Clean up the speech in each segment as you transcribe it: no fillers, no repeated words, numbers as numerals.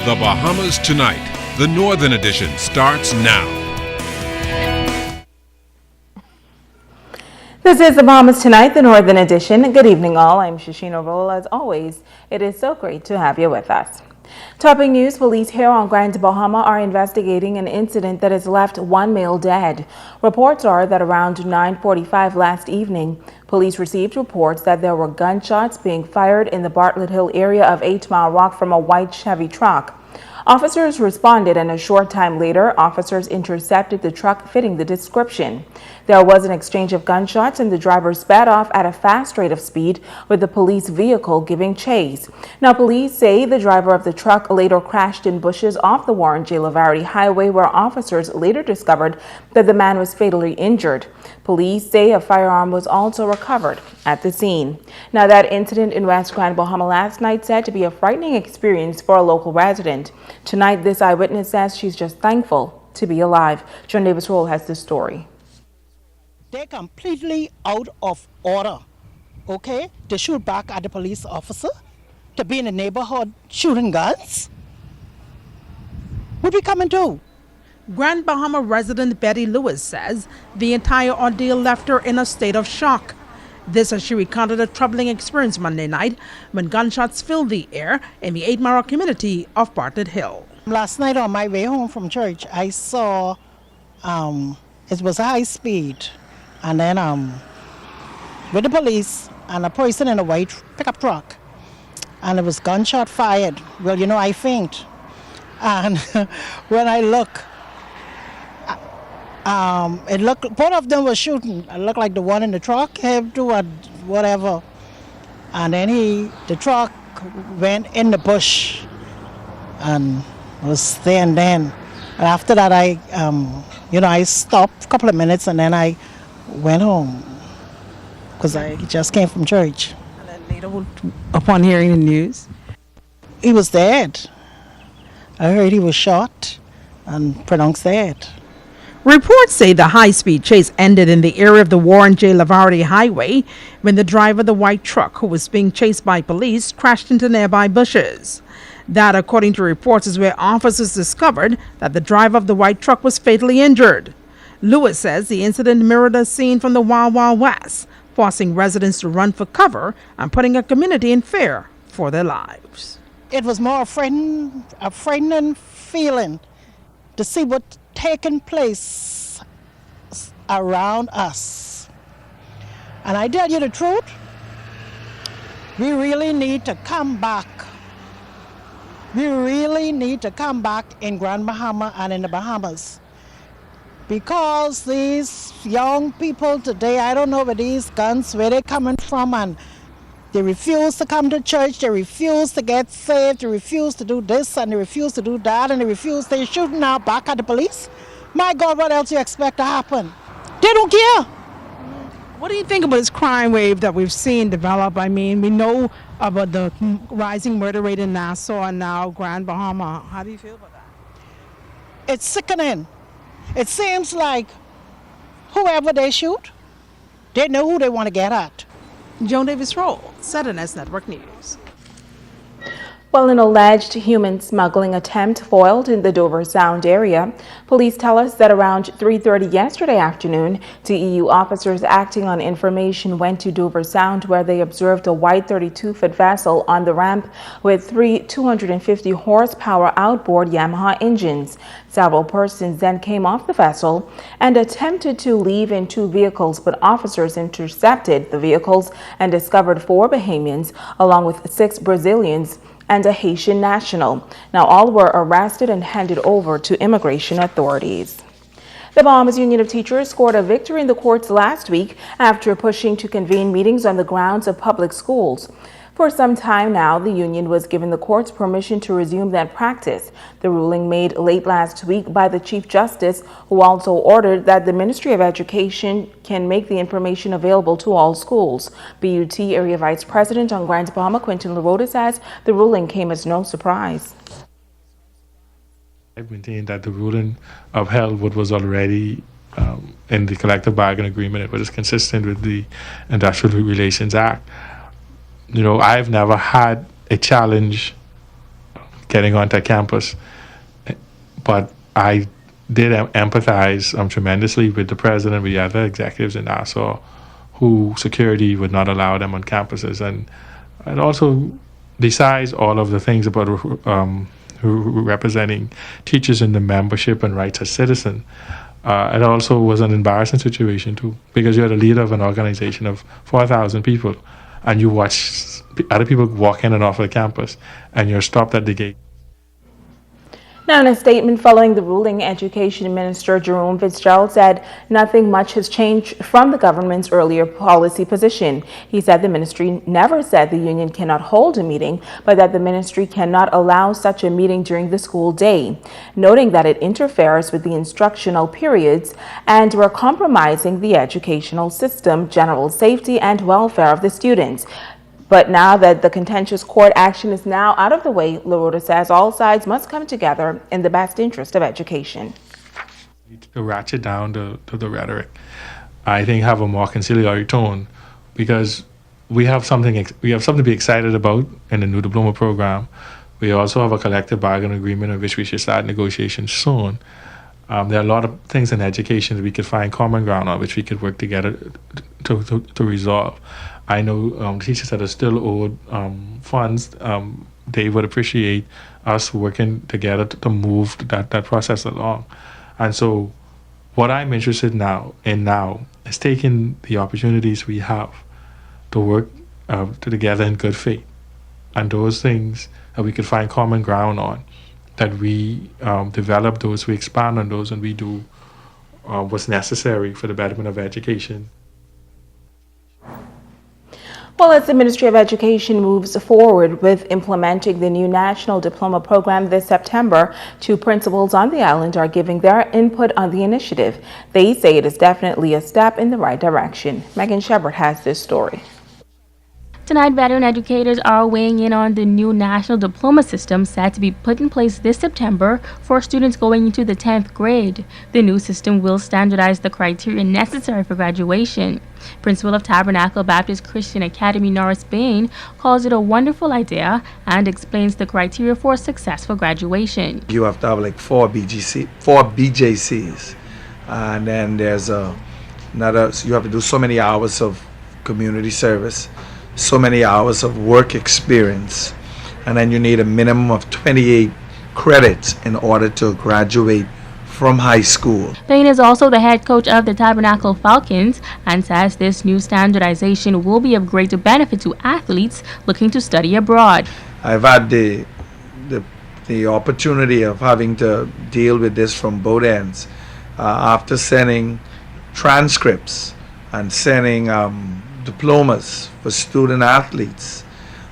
The Bahamas Tonight, the Northern Edition, starts now. This is The Bahamas Tonight, the Northern Edition. Good evening, all. I'm Shashina Roll. As always, it is so great to have you with us. Topping news, police here on Grand Bahama are investigating an incident that has left one male dead. Reports are that around 9:45 last evening, police received reports that there were gunshots being fired in the Bartlett Hill area of 8 Mile Rock from a white Chevy truck. Officers responded, and a short time later, officers intercepted the truck fitting the description. There was an exchange of gunshots, and the driver sped off at a fast rate of speed, with the police vehicle giving chase. Now, police say the driver of the truck later crashed in bushes off the Warren J. Lavarity Highway, where officers later discovered that the man was fatally injured. Police say a firearm was also recovered at the scene. Now, that incident in West Grand Bahama last night said to be a frightening experience for a local resident. Tonight, this eyewitness says she's just thankful to be alive. John Davis Roll has this story. They're completely out of order, okay? To shoot back at the police officer, to be in the neighborhood shooting guns. What we come and do? Grand Bahama resident Betty Lewis says the entire ordeal left her in a state of shock. This as she recounted a troubling experience Monday night when gunshots filled the air in the 8 Mile community of Bartlett Hill. Last night on my way home from church, I saw it was a high speed, and then with the police and a person in a white pickup truck, and it was gunshot fired. Well, you know, I faint, and when I look, it looked, both of them were shooting. It looked like the one in the truck had to whatever, and then the truck went in the bush and was there and then. And after that, I stopped a couple of minutes and then I went home because I just came from church. And then later, upon hearing the news, he was dead. I heard he was shot and pronounced dead. reports say the high-speed chase ended in the area of the Warren J. Lavarity Highway when the driver of the white truck, who was being chased by police, crashed into nearby bushes. That, according to reports, is where officers discovered that the driver of the white truck was fatally injured. Lewis says the incident mirrored a scene from the Wild Wild West, forcing residents to run for cover and putting a community in fear for their lives. It was more a frightening feeling to see what taking place around us. And I tell you the truth, we really need to come back. We really need to come back in Grand Bahama and in the Bahamas. Because these young people today, I don't know where these guns, where they're coming from, and they refuse to come to church, they refuse to get saved, they refuse to do this, and they refuse to do that, and they're shooting now back at the police. My God, what else do you expect to happen? They don't care. What do you think about this crime wave that we've seen develop? I mean, we know about the rising murder rate in Nassau and now Grand Bahama. How do you feel about that? It's sickening. It seems like whoever they shoot, they know who they want to get at. Joan Davis Roll, Southern Network News. Well, an alleged human smuggling attempt foiled in the Dover Sound area. Police tell us that around 3:30 yesterday afternoon, TEU officers acting on information went to Dover Sound, where they observed a white 32-foot vessel on the ramp with three 250 horsepower outboard Yamaha engines. Several persons then came off the vessel and attempted to leave in two vehicles, but officers intercepted the vehicles and discovered 4 Bahamians along with 6 Brazilians and a Haitian national. Now, all were arrested and handed over to immigration authorities. The Bahamas Union of Teachers scored a victory in the courts last week after pushing to convene meetings on the grounds of public schools. For some time now, the union was given the court's permission to resume that practice. The ruling made late last week by the Chief Justice, who also ordered that the Ministry of Education can make the information available to all schools. BUT Area Vice President on Grand Bahama, Quentin LaRota, says the ruling came as no surprise. I maintain that the ruling upheld what was already in the collective bargaining agreement. It was consistent with the Industrial Relations Act. You know, I've never had a challenge getting onto campus. But I did empathize tremendously with the president, with the other executives in Nassau, who security would not allow them on campuses. And also, besides all of the things about representing teachers in the membership and rights as citizen, it also was an embarrassing situation too, because you're the leader of an organization of 4,000 people, and you watch other people walk in and off of the campus, and you're stopped at the gate. Now, in a statement following the ruling, Education Minister Jerome Fitzgerald said nothing much has changed from the government's earlier policy position. He said the ministry never said the union cannot hold a meeting, but that the ministry cannot allow such a meeting during the school day, noting that it interferes with the instructional periods and were compromising the educational system, general safety, and welfare of the students. But now that the contentious court action is now out of the way, LaRota says all sides must come together in the best interest of education. To ratchet down the rhetoric, I think have a more conciliatory tone, because we have something to be excited about in the new diploma program. We also have a collective bargaining agreement in which we should start negotiations soon. There are a lot of things in education that we could find common ground on, which we could work together to resolve. I know teachers that are still owed funds. They would appreciate us working together to move that process along. And so what I'm interested now is taking the opportunities we have to work together in good faith. And those things that we could find common ground on, that we develop those, we expand on those, and we do what's necessary for the betterment of education. Well, as the Ministry of Education moves forward with implementing the new National Diploma Program this September, 2 principals on the island are giving their input on the initiative. They say it is definitely a step in the right direction. Megan Shepard has this story. Tonight, veteran educators are weighing in on the new national diploma system set to be put in place this September for students going into the 10th grade. The new system will standardize the criteria necessary for graduation. Principal of Tabernacle Baptist Christian Academy, Norris Bain, calls it a wonderful idea and explains the criteria for successful graduation. You have to have like 4 BJCs, and then there's another, so you have to do so many hours of community service, so many hours of work experience, and then you need a minimum of 28 credits in order to graduate from high school. Bain is also the head coach of the Tabernacle Falcons and says this new standardization will be of great benefit to athletes looking to study abroad. I've had the opportunity of having to deal with this from both ends. After sending transcripts and sending diplomas for student athletes,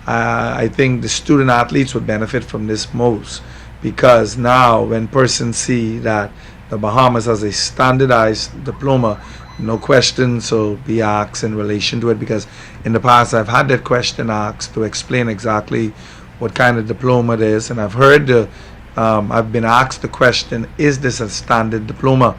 I think the student athletes would benefit from this most, because now when persons see that the Bahamas has a standardized diploma, no questions will be asked in relation to it, because in the past I've had that question asked to explain exactly what kind of diploma it is, and I've been asked the question, is this a standard diploma?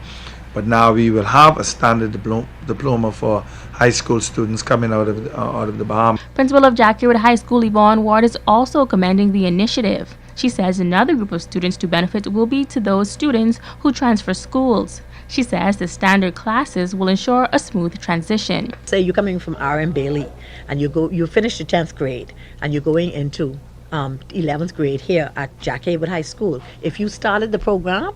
But now we will have a standard diploma for high school students coming out of the Bahamas. Principal of Jackie Wood High School, Yvonne Ward, is also commending the initiative. She says another group of students to benefit will be to those students who transfer schools. She says the standard classes will ensure a smooth transition. Say you're coming from R.M. Bailey and you finish the 10th grade and you're going into 11th grade here at Jackie Wood High School. If you started the program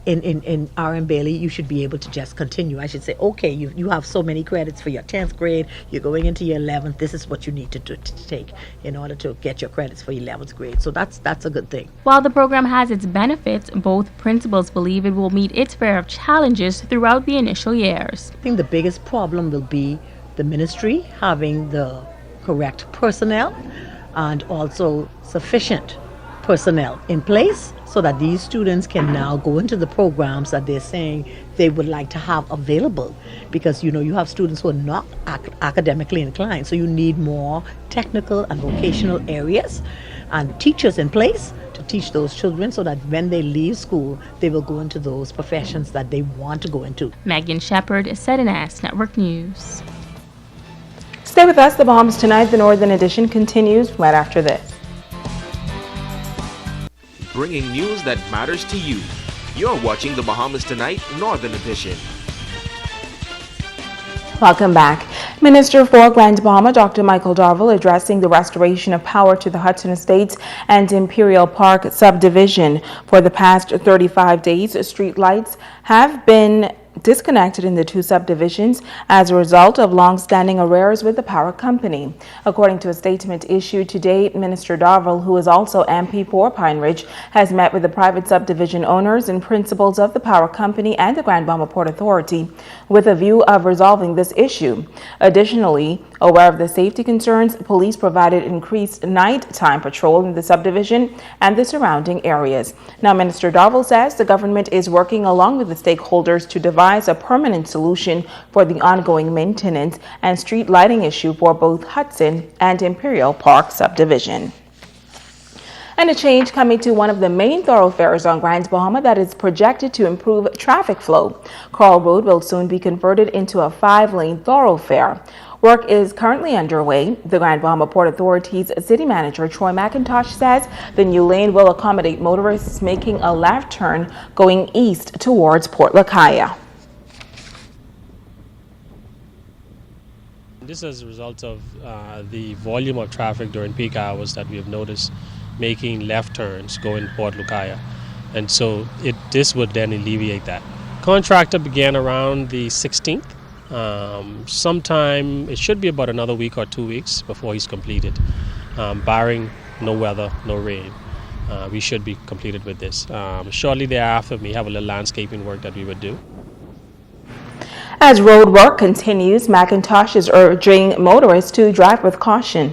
in R.M. Bailey, you should be able to just continue. I should say, okay, you have so many credits for your 10th grade, you're going into your 11th, this is what you need to take in order to get your credits for 11th grade. So that's a good thing. While the program has its benefits, both principals believe it will meet its fair of challenges throughout the initial years. I think the biggest problem will be the ministry having the correct personnel and also sufficient personnel in place so that these students can now go into the programs that they're saying they would like to have available, because you have students who are not academically inclined, so you need more technical and vocational areas and teachers in place to teach those children so that when they leave school they will go into those professions that they want to go into. Megan Shepard, ZNS Network News. Stay with us. The Bahamas Tonight, the Northern Edition, continues right after this. bringing news that matters to you. You're watching the Bahamas Tonight Northern Edition. Welcome back. Minister for Grand Bahama, Dr. Michael Darville, addressing the restoration of power to the Hudson Estates and Imperial Park subdivision. For the past 35 days, street lights have been disconnected in the two subdivisions as a result of long-standing arrears with the power company. According to a statement issued today, Minister Darville, who is also MP for Pine Ridge, has met with the private subdivision owners and principals of the power company and the Grand Bahama Port Authority with a view of resolving this issue. Additionally, aware of the safety concerns, police provided increased nighttime patrol in the subdivision and the surrounding areas. Now, Minister Darville says the government is working along with the stakeholders to devise a permanent solution for the ongoing maintenance and street lighting issue for both Hudson and Imperial Park subdivision. And a change coming to one of the main thoroughfares on Grand Bahama that is projected to improve traffic flow. Carl Road will soon be converted into a 5-lane thoroughfare. Work is currently underway. The Grand Bahama Port Authority's City Manager Troy McIntosh says the new lane will accommodate motorists making a left turn going east towards Port Lakaya. This is a result of the volume of traffic during peak hours that we have noticed making left turns going Port Lucaya. And so this would then alleviate that. Contractor began around the 16th. Sometime, it should be about another week or 2 weeks before he's completed. Barring no weather, no rain, we should be completed with this. Shortly thereafter, we have a little landscaping work that we would do. As road work continues, McIntosh is urging motorists to drive with caution.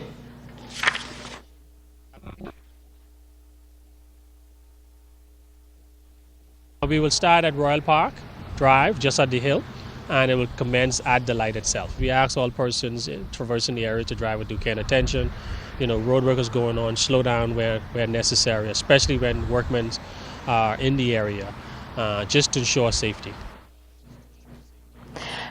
We will start at Royal Park Drive, just at the hill, and it will commence at the light itself. We ask all persons traversing the area to drive with due care and attention. You know, road work is going on, slow down where necessary, especially when workmen are in the area, just to ensure safety.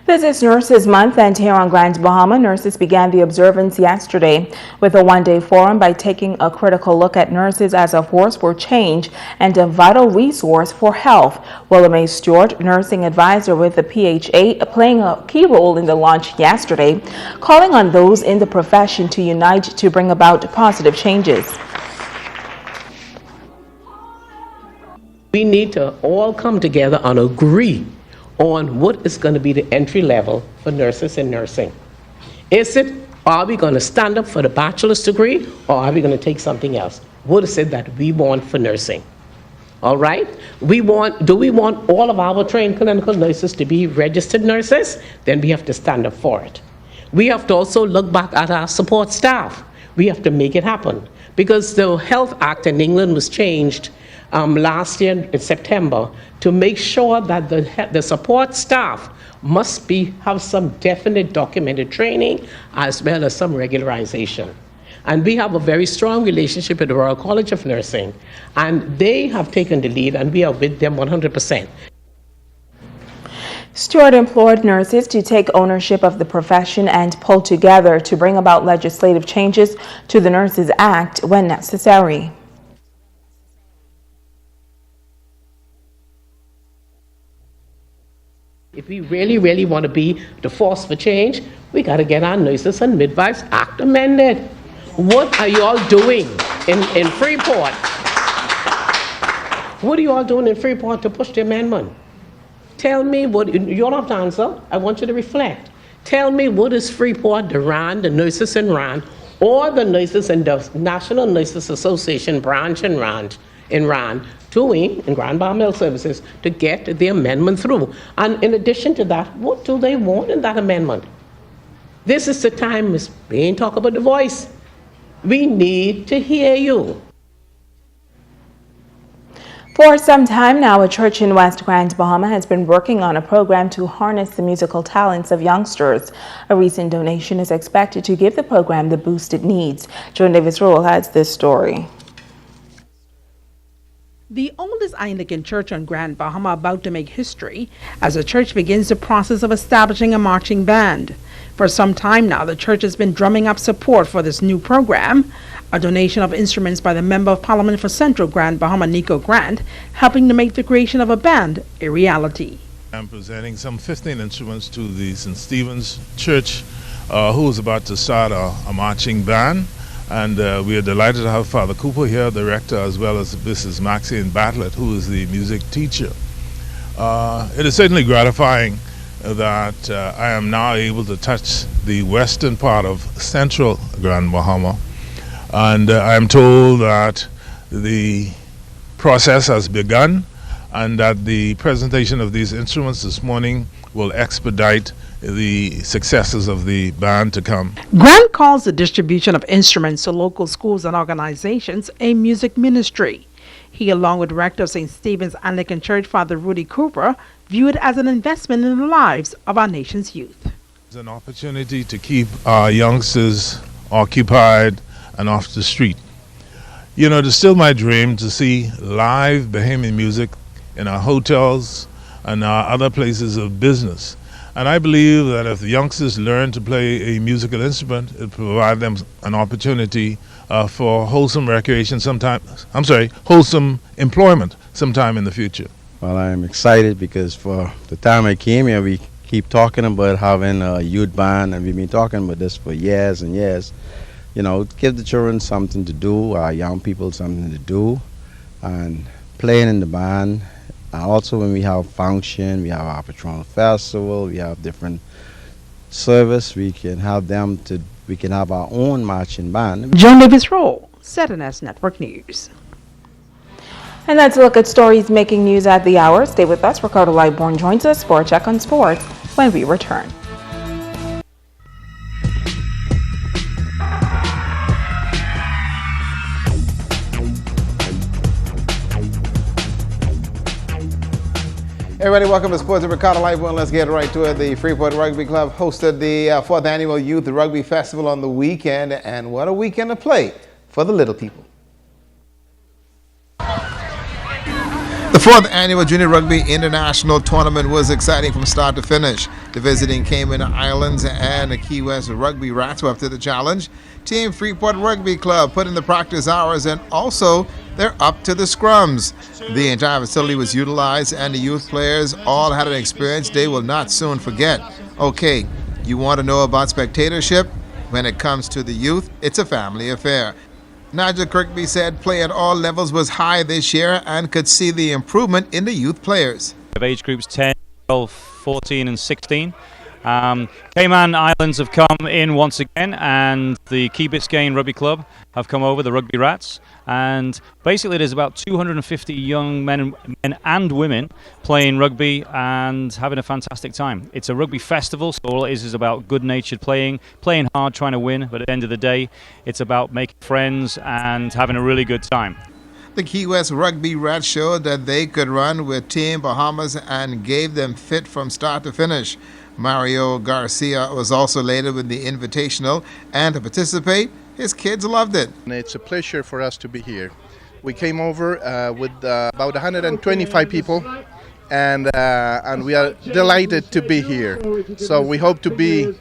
This is Nurses Month, and here on Grand Bahama, nurses began the observance yesterday with a one-day forum by taking a critical look at nurses as a force for change and a vital resource for health. Willamay Stewart, nursing advisor with the PHA, playing a key role in the launch yesterday, calling on those in the profession to unite to bring about positive changes. We need to all come together and agree on what is going to be the entry level for nurses in nursing. Are we going to stand up for the bachelor's degree, or are we going to take something else? What is it that we want for nursing? All right? Do we want all of our trained clinical nurses to be registered nurses? Then we have to stand up for it. We have to also look back at our support staff. We have to make it happen, because the Health Act in England was changed last year in September to make sure that the support staff must have some definite documented training as well as some regularization. And we have a very strong relationship with the Royal College of Nursing, and they have taken the lead, and we are with them 100%. Stewart implored nurses to take ownership of the profession and pull together to bring about legislative changes to the Nurses Act when necessary. If we really, really want to be the force for change, we got to get our Nurses and Midwives Act amended. What are you all doing in Freeport? What are you all doing in Freeport to push the amendment? Tell me what, you don't have to answer, I want you to reflect. Tell me, what is Freeport, the RAN, the nurses in RAN, or the nurses in the National Nurses Association branch in RAN, doing in Grand Bahama Health Services to get the amendment through? And in addition to that, what do they want in that amendment? This is the time, Ms. Bain, talk about the voice. We need to hear you. For some time now, a church in West Grand Bahama has been working on a program to harness the musical talents of youngsters. A recent donation is expected to give the program the boost it needs. Joan Davis Rowell has this story. The oldest Anglican church on Grand Bahama about to make history as the church begins the process of establishing a marching band. For some time now, the church has been drumming up support for this new program, a donation of instruments by the Member of Parliament for Central Grand Bahama, Nico Grant, helping to make the creation of a band a reality. I'm presenting some 15 instruments to the St. Stephen's Church, who is about to start a marching band. And we are delighted to have Father Cooper here, the rector, as well as Mrs. Maxine Bartlett, who is the music teacher. It is certainly gratifying that I am now able to touch the western part of central Grand Bahama. And I am told that the process has begun and that the presentation of these instruments this morning will expedite the successes of the band to come. Grant calls the distribution of instruments to local schools and organizations a music ministry. He, along with Rector of St. Stephen's Anglican Church, Father Rudy Cooper, view it as an investment in the lives of our nation's youth. It's an opportunity to keep our youngsters occupied and off the street. You know, it is still my dream to see live Bahamian music in our hotels and our other places of business. And I believe that if the youngsters learn to play a musical instrument, it provides them an opportunity for wholesome recreation wholesome employment sometime in the future. Well, I'm excited because for the time I came here, we keep talking about having a youth band, and we've been talking about this for years and years. You know, give the children something to do, our young people something to do, and playing in the band. Also, when we have function, we have our Patronal Festival, we have different service, we can have our own marching band. Joan Davis Roll, ZNS Network News. And that's a look at stories making news at the hour. Stay with us. Ricardo Lightborn joins us for a check on sports when we return. Everybody, welcome to Sports with Ricardo Lightborn. Let's get right to it. The Freeport Rugby Club hosted the 4th Annual Youth Rugby Festival on the weekend, and what a weekend of play for the little people. The 4th Annual Junior Rugby International Tournament was exciting from start to finish. The visiting Cayman Islands and the Key West Rugby Rats were up to the challenge. Team Freeport Rugby Club put in the practice hours, and also they're up to the scrums. The entire facility was utilized, and the youth players all had an experience they will not soon forget. Okay, you want to know about spectatorship? When it comes to the youth, it's a family affair. Nigel Kirkby said play at all levels was high this year and could see the improvement in the youth players. Of age groups 10, 12, 14 and 16. Cayman Islands have come in once again, and the Key Biscayne Rugby Club have come over, the Rugby Rats, and basically there's about 250 young men and women playing rugby and having a fantastic time. It's a rugby festival, so all it is about good-natured playing hard, trying to win, but at the end of the day it's about making friends and having a really good time. The Key West Rugby Rats showed that they could run with Team Bahamas and gave them fit from start to finish. Mario Garcia was also elated with the invitational, and to participate, his kids loved it. It's a pleasure for us to be here. We came over with about 125 people, and we are delighted to be here. So we hope to be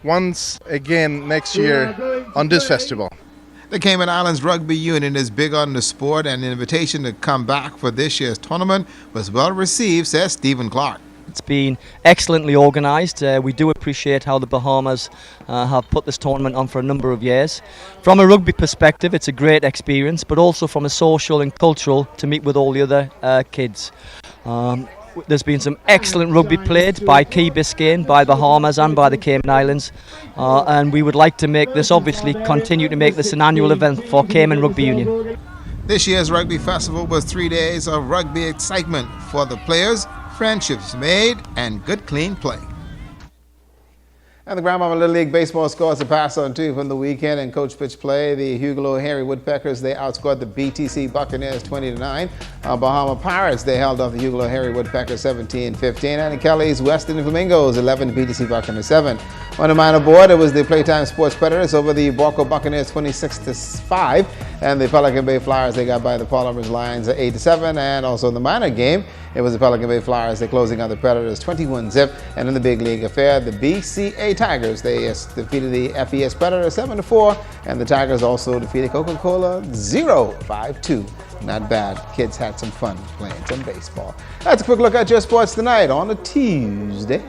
once again next year on this festival. The Cayman Islands Rugby Union is big on the sport, and the invitation to come back for this year's tournament was well received, says Stephen Clark. It's been excellently organised. We do appreciate how the Bahamas have put this tournament on for a number of years. From a rugby perspective, it's a great experience, but also from a social and cultural to meet with all the other kids. There's been some excellent rugby played by Key Biscayne, by Bahamas and by the Cayman Islands, and we would like to make this, obviously continue to make this an annual event for Cayman Rugby Union. This year's Rugby Festival was 3 days of rugby excitement for the players, friendships made, and good clean play. And the Grandmama Little League Baseball scores a pass on two from the weekend in coach pitch play. The Hugelo Harry Woodpeckers, they outscored the BTC Buccaneers 20-9. Bahama Pirates, they held off the Hugelo Harry Woodpeckers 17-15. And in Kelly's Western Flamingos 11, BTC Buccaneers 7. On the minor board, it was the Playtime Sports Predators over the Borco Buccaneers 26-5. And the Pelican Bay Flyers, they got by the Palomers Lions 8-7. And also in the minor game, it was the Pelican Bay Flyers, they're closing out the Predators 21-zip. And in the big league affair, the BCA Tigers, they defeated the FES Predators 7-4. And the Tigers also defeated Coca-Cola 0-5-2. Not bad. Kids had some fun playing some baseball. That's a quick look at your sports tonight on a Tuesday.